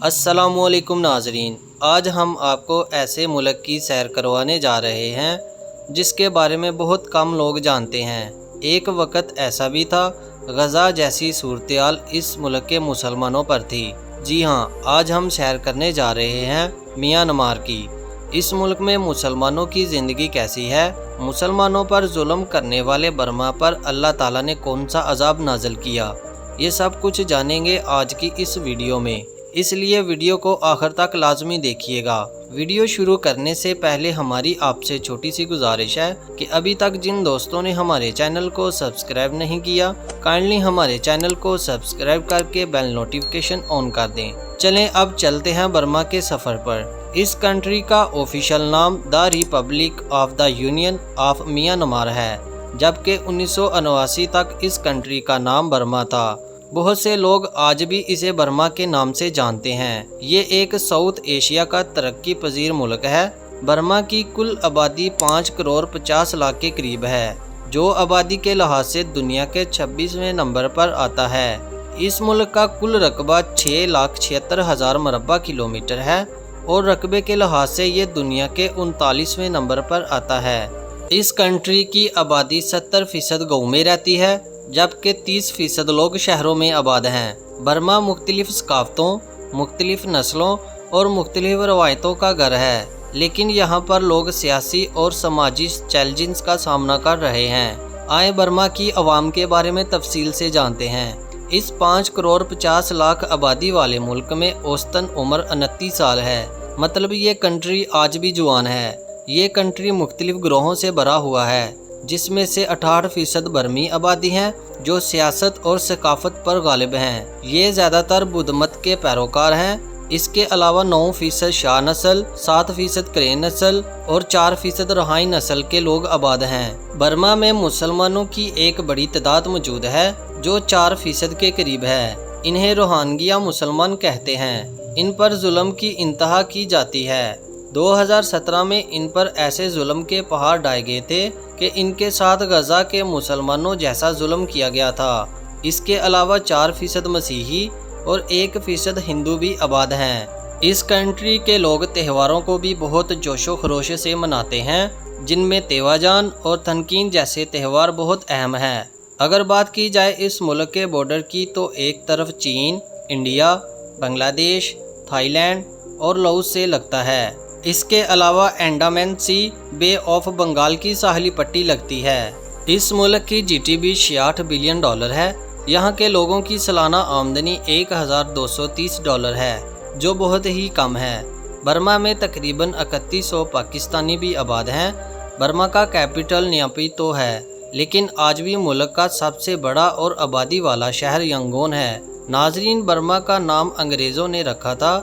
अस्सलामुअलैकुम नाजरीन, आज हम आपको ऐसे मुल्क की सैर करवाने जा रहे हैं जिसके बारे में बहुत कम लोग जानते हैं। एक वक्त ऐसा भी था, गज़ा जैसी सूरत-ए-हाल इस मुल्क के मुसलमानों पर थी। जी हाँ, आज हम सैर करने जा रहे हैं म्यांमार की। इस मुल्क में मुसलमानों की ज़िंदगी कैसी है, मुसलमानों पर जुल्म करने वाले बर्मा पर अल्लाह ताला ने कौन सा अजाब नाज़िल किया, ये सब कुछ जानेंगे आज की इस वीडियो में। इसलिए वीडियो को आखिर तक लाजमी देखिएगा। वीडियो शुरू करने से पहले हमारी आपसे छोटी सी गुजारिश है कि अभी तक जिन दोस्तों ने हमारे चैनल को सब्सक्राइब नहीं किया, काइंडली हमारे चैनल को सब्सक्राइब करके बेल नोटिफिकेशन ऑन कर दें। चलें अब चलते हैं बर्मा के सफ़र पर। इस कंट्री का ऑफिशियल नाम the Republic of the union of Myanmar है, जबकि 1989 तक इस कंट्री का नाम बर्मा था। बहुत से लोग आज भी इसे बर्मा के नाम से जानते हैं। ये एक साउथ एशिया का तरक्की पजीर मुल्क है। बर्मा की कुल आबादी 5 करोड़ 50 लाख के करीब है, जो आबादी के लिहाज से दुनिया के 26वें नंबर पर आता है। इस मुल्क का कुल रकबा 6,76,000 मरबा किलोमीटर है और रकबे के लिहाज से ये दुनिया के 39वें नंबर पर आता है। इस कंट्री की आबादी 70% गाँव में रहती है, जबकि 30% लोग शहरों में आबाद हैं। बर्मा मुख्तलिफ सकाफ़तों, मुख्तलिफ नस्लों और मुख्तलिफ रवायतों का घर है, लेकिन यहाँ पर लोग सियासी और समाजी चैलेंजेस का सामना कर रहे हैं। आए बर्मा की आवाम के बारे में तफसील से जानते हैं। इस 5 करोड़ 50 लाख आबादी वाले मुल्क में औसतन उम्र 29 साल है, मतलब ये कंट्री आज भी जवान है। ये कंट्री मुख्तलिफ ग्रोहों से भरा हुआ है, जिसमें से 68% बर्मी आबादी हैं जो सियासत और सकाफत पर गालिब हैं। ये ज़्यादातर बुद्ध मत के पैरोकार हैं। इसके अलावा 9% शाह नस्ल, 7% करेन नस्ल और 4% रहाई नस्ल के लोग आबाद हैं। बर्मा में मुसलमानों की एक बड़ी तादाद मौजूद है जो 4% के करीब है। इन्हें रोहिंग्या मुसलमान कहते हैं। इन पर जुल्म की इंतहा की जाती है। 2017 में इन पर ऐसे जुल्म के पहाड़ ढाए गए थे कि इनके साथ गज़ा के मुसलमानों जैसा जुल्म किया गया था। इसके अलावा 4% मसीही और 1% हिंदू भी आबाद हैं। इस कंट्री के लोग त्योहारों को भी बहुत जोशो खरोश से मनाते हैं, जिनमें तेवाजान और तनकीन जैसे त्यौहार बहुत अहम हैं। अगर बात की जाए इस मुल्क के बॉर्डर की, तो एक तरफ चीन, इंडिया, बांग्लादेश, थाईलैंड और लाओस से लगता है। इसके अलावा अंडमान सी, बे ऑफ बंगाल की साहली पट्टी लगती है। इस मुल्क की जीडीपी 66 बिलियन डॉलर है। यहाँ के लोगों की सालाना आमदनी $1,230 है, जो बहुत ही कम है। बर्मा में तकरीबन 3100 पाकिस्तानी भी आबाद हैं। बर्मा का कैपिटल न्यापी तो है, लेकिन आज भी मुल्क का सबसे बड़ा और आबादी वाला शहर यंगून है। नाजरीन, बर्मा का नाम अंग्रेज़ों ने रखा था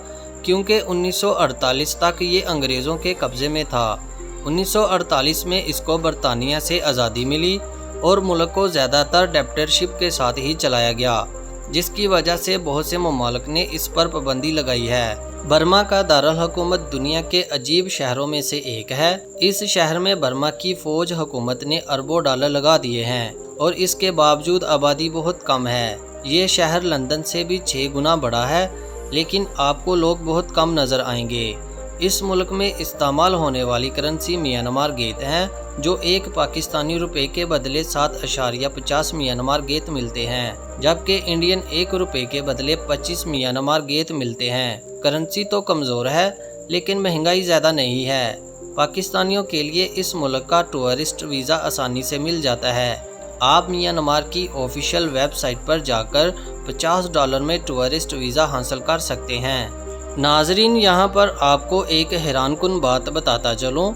क्योंकि 1948 तक ये अंग्रेज़ों के कब्ज़े में था। 1948 में इसको बरतानिया से आज़ादी मिली और मुल्क को ज़्यादातर डिक्टेटरशिप के साथ ही चलाया गया, जिसकी वजह से बहुत से ममालिक ने इस पर पाबंदी लगाई है। बर्मा का दारुल हुकूमत दुनिया के अजीब शहरों में से एक है। इस शहर में बर्मा की फ़ौज हुकूमत ने अरबों डॉलर लगा दिए हैं और इसके बावजूद आबादी बहुत कम है। ये शहर लंदन से भी 6 गुना बड़ा है, लेकिन आपको लोग बहुत कम नज़र आएंगे। इस मुल्क में इस्तेमाल होने वाली करेंसी म्यांमार गेत हैं, जो एक पाकिस्तानी रुपए के बदले 7.50 म्यांमार गेत मिलते हैं, जबकि इंडियन 1 रुपए के बदले 25 म्यांमार गेत मिलते हैं। करेंसी तो कमज़ोर है, लेकिन महंगाई ज़्यादा नहीं है। पाकिस्तानियों के लिए इस मुल्क का टूरिस्ट वीज़ा आसानी से मिल जाता है। आप म्यांमार की ऑफिशियल वेबसाइट पर जाकर $50 में टूरिस्ट वीज़ा हासिल कर सकते हैं। नाजरीन, यहाँ पर आपको एक हैरानकुन बात बताता चलूँ।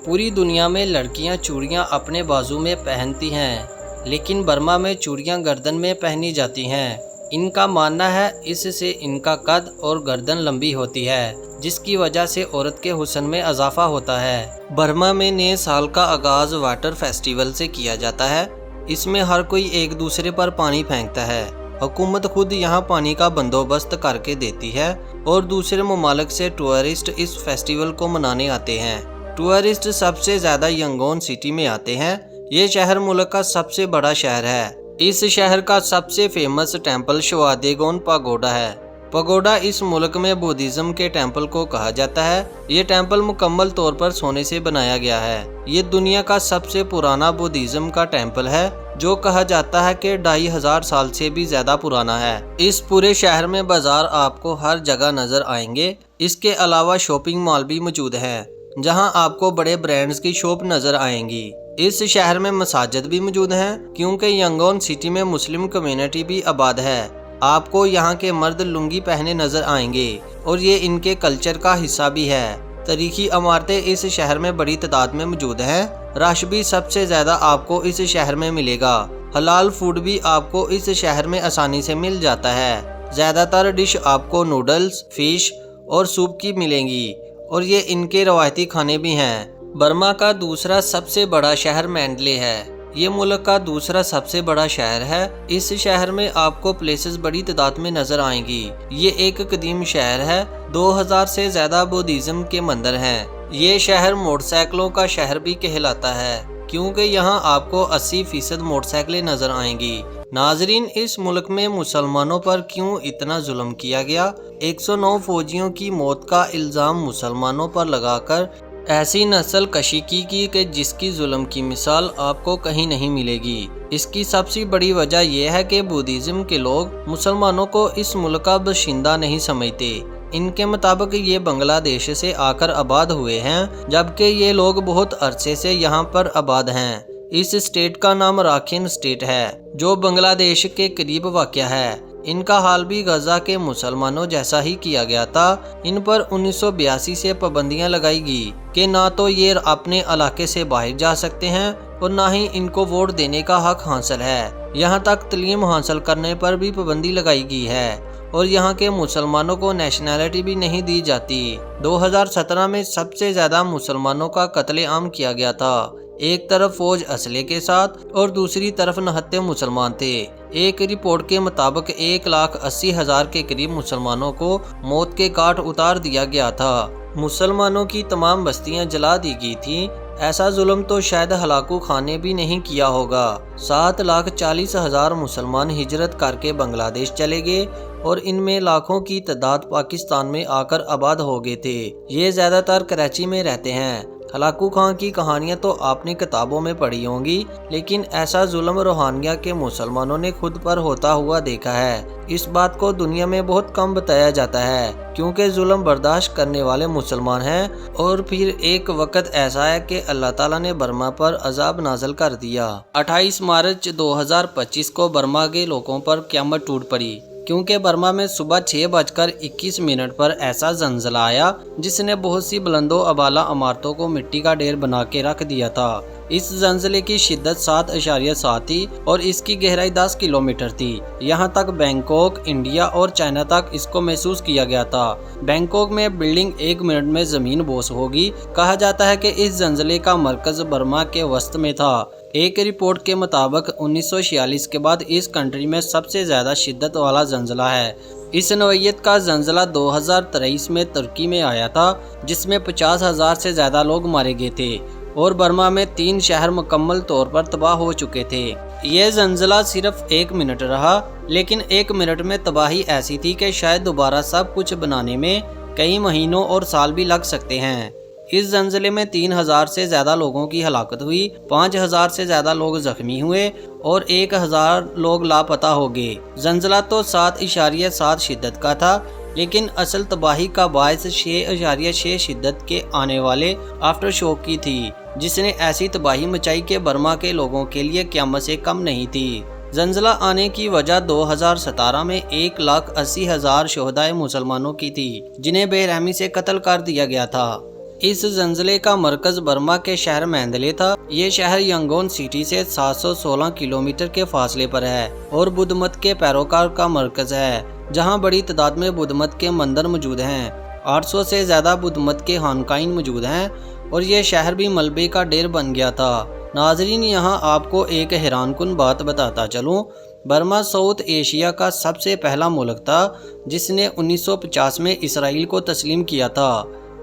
पूरी दुनिया में लड़कियाँ चूड़ियाँ अपने बाजू में पहनती हैं, लेकिन बर्मा में चूड़ियाँ गर्दन में पहनी जाती हैं। इनका मानना है इससे इनका कद और गर्दन लंबी होती है, जिसकी वजह से औरत के हुस्न में इजाफा होता है। बर्मा में नए साल का आगाज़ वाटर फेस्टिवल से किया जाता है। इसमें हर कोई एक दूसरे पर पानी फेंकता है। हुकूमत खुद यहाँ पानी का बंदोबस्त करके देती है और दूसरे ममालिक से टूरिस्ट इस फेस्टिवल को मनाने आते हैं। टूरिस्ट सबसे ज़्यादा यंगून सिटी में आते हैं। ये शहर मुल्क का सबसे बड़ा शहर है। इस शहर का सबसे फेमस टेंपल शवादेगोन पागोडा है। पगोडा इस मुल्क में बुद्धिज्म के टेम्पल को कहा जाता है। ये टेम्पल मुकम्मल तौर पर सोने से बनाया गया है। ये दुनिया का सबसे पुराना बुद्धिज्म का टेम्पल है, जो कहा जाता है कि 2500 साल से भी ज्यादा पुराना है। इस पूरे शहर में बाजार आपको हर जगह नजर आएंगे। इसके अलावा शॉपिंग मॉल भी मौजूद है, जहां आपको बड़े ब्रांड्स की शॉप नजर आएंगी। इस शहर में मसाजिद भी मौजूद हैं, क्योंकि यंगोन सिटी में मुस्लिम कम्युनिटी भी आबाद है। आपको यहाँ के मर्द लुंगी पहने नजर आएंगे और ये इनके कल्चर का हिस्सा भी है। तारीखी इमारतें इस शहर में बड़ी तादाद में मौजूद हैं। रश भी सबसे ज्यादा आपको इस शहर में मिलेगा। हलाल फूड भी आपको इस शहर में आसानी से मिल जाता है। ज्यादातर डिश आपको नूडल्स, फिश और सूप की मिलेंगी और ये इनके रवायती खाने भी हैं। बर्मा का दूसरा सबसे बड़ा शहर मैंडले है। ये मुल्क का दूसरा सबसे बड़ा शहर है। इस शहर में आपको प्लेसेस बड़ी तादाद में नजर आएंगी। ये एक कदीम शहर है। 2000 से ज्यादा बुद्धिज्म के मंदिर हैं। ये शहर मोटरसाइकिलों का शहर भी कहलाता है, क्योंकि यहाँ आपको 80% मोटरसाइकिलें नजर आएंगी। नाजरीन, इस मुल्क में मुसलमानों पर क्यों इतना जुल्म किया गया? 109 फौजियों की मौत का इल्जाम मुसलमानों पर लगाकर ऐसी नस्ल कशी की कि जिसकी जुल्म की मिसाल आपको कहीं नहीं मिलेगी। इसकी सबसे बड़ी वजह यह है कि बुद्धिज्म के लोग मुसलमानों को इस मुल्क का बाशिंदा नहीं समझते। इनके मुताबिक ये बांग्लादेश से आकर आबाद हुए हैं, जबकि ये लोग बहुत अरसे से यहाँ पर आबाद हैं। इस स्टेट का नाम राखिन स्टेट है, जो बांग्लादेश के करीब वाक़या है। इनका हाल भी गजा के मुसलमानों जैसा ही किया गया था। इन पर 1982 से पाबंदियां लगाई गई कि ना तो ये अपने इलाके से बाहर जा सकते हैं और ना ही इनको वोट देने का हक हासिल है। यहाँ तक तालीम हासिल करने पर भी पाबंदी लगाई गई है और यहाँ के मुसलमानों को नेशनैलिटी भी नहीं दी जाती। 2017 में सबसे ज्यादा मुसलमानों का कत्लेआम किया गया था। एक तरफ फौज असले के साथ और दूसरी तरफ 69 मुसलमान थे। एक रिपोर्ट के मुताबिक 1,80,000 के करीब मुसलमानों को मौत के घाट उतार दिया गया था। मुसलमानों की तमाम बस्तियां जला दी गई थीं। ऐसा जुल्म तो शायद हलाकू खान ने भी नहीं किया होगा। 7,40,000 मुसलमान हिजरत करके बांग्लादेश चले गए और इनमें लाखों की तादाद पाकिस्तान में आकर आबाद हो गए थे। ये ज्यादातर कराची में रहते हैं। हलाकू खान की कहानियां तो आपने किताबों में पढ़ी होंगी, लेकिन ऐसा जुल्म रोहांग्या के मुसलमानों ने खुद पर होता हुआ देखा है। इस बात को दुनिया में बहुत कम बताया जाता है, क्योंकि जुल्म बर्दाश्त करने वाले मुसलमान हैं। और फिर एक वक्त ऐसा है कि अल्लाह ताला ने बर्मा पर अजाब नाज़िल कर दिया। 28 मार्च 2025 को बर्मा के लोगों पर क़यामत टूट पड़ी, क्योंकि बर्मा में सुबह 6:21 पर ऐसा ज़लज़ला आया जिसने बहुत सी बुलंदो अबाला इमारतों को मिट्टी का ढेर बना के रख दिया था। इस ज़लज़ले की शिद्दत 7.7 थी और इसकी गहराई 10 किलोमीटर थी। यहाँ तक बैंकॉक, इंडिया और चाइना तक इसको महसूस किया गया था। बैंकॉक में बिल्डिंग 1 मिनट में ज़मीन बोस होगी। कहा जाता है कि इस ज़लज़ले का मरकज़ बर्मा के वस्त में था। एक रिपोर्ट के मुताबिक 1946 के बाद इस कंट्री में सबसे ज़्यादा शिद्दत वाला ज़लज़ला है। इस नौइयत का ज़लज़ला 2023 में तुर्की में आया था, जिसमें 50,000 से ज़्यादा लोग मारे गए थे और बर्मा में 3 शहर मुकम्मल तौर पर तबाह हो चुके थे। यह ज़लज़ला सिर्फ 1 मिनट रहा, लेकिन 1 मिनट में तबाही ऐसी थी कि शायद दोबारा सब कुछ बनाने में कई महीनों और साल भी लग सकते हैं। इस ज़लज़ले में 3,000 से ज़्यादा लोगों की हलाकत हुई, 5,000 से ज़्यादा लोग जख्मी हुए और 1,000 लोग लापता हो गए। ज़लज़ला तो 7.7 शिद्दत का था, लेकिन असल तबाही का बायस 6.6 शिद्दत के आने वाले आफ्टर शॉक की थी, जिसने ऐसी तबाही मचाई कि बर्मा के लोगों के लिए क़यामत से कम नहीं थी। ज़लज़ला आने की वजह 2017 में 1,80,000 शोहदाए मुसलमानों की थी, जिन्हें बेरहमी से कत्ल कर दिया गया था। इस ज़लज़ले का मरकज़ बर्मा के शहर मैंडले था। ये शहर यंगोन सिटी से 716 किलोमीटर के फासले पर है और बुद्ध मत के पैरोकार का मरकज़ है, जहाँ बड़ी तादाद में बुद्ध मत के मंदिर मौजूद हैं। 800 से ज़्यादा बुद्ध मत के खानकाइन मौजूद हैं और ये शहर भी मलबे का ढेर बन गया था। नाजरीन, यहाँ आपको एक हैरानकुन बात बताता चलूँ। बर्मा साउथ एशिया का सबसे पहला मुल्क था जिसने 1950 में इसराइल को तस्लीम किया था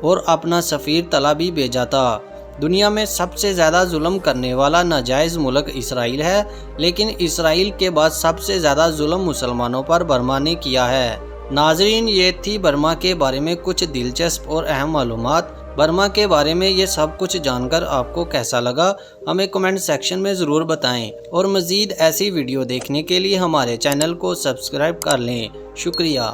और अपना सफ़ीर तला भी भेजा था। दुनिया में सबसे ज़्यादा जुल्म करने वाला नाजायज़ मुल्क इसराइल है, लेकिन इसराइल के बाद सबसे ज़्यादा जुल्म मुसलमानों पर बर्मा ने किया है। नाजरीन, ये थी बर्मा के बारे में कुछ दिलचस्प और अहम मालूमात। बर्मा के बारे में ये सब कुछ जानकर आपको कैसा लगा, हमें कमेंट सेक्शन में ज़रूर बताएं और मज़ीद ऐसी वीडियो देखने के लिए हमारे चैनल को सब्सक्राइब कर लें। शुक्रिया।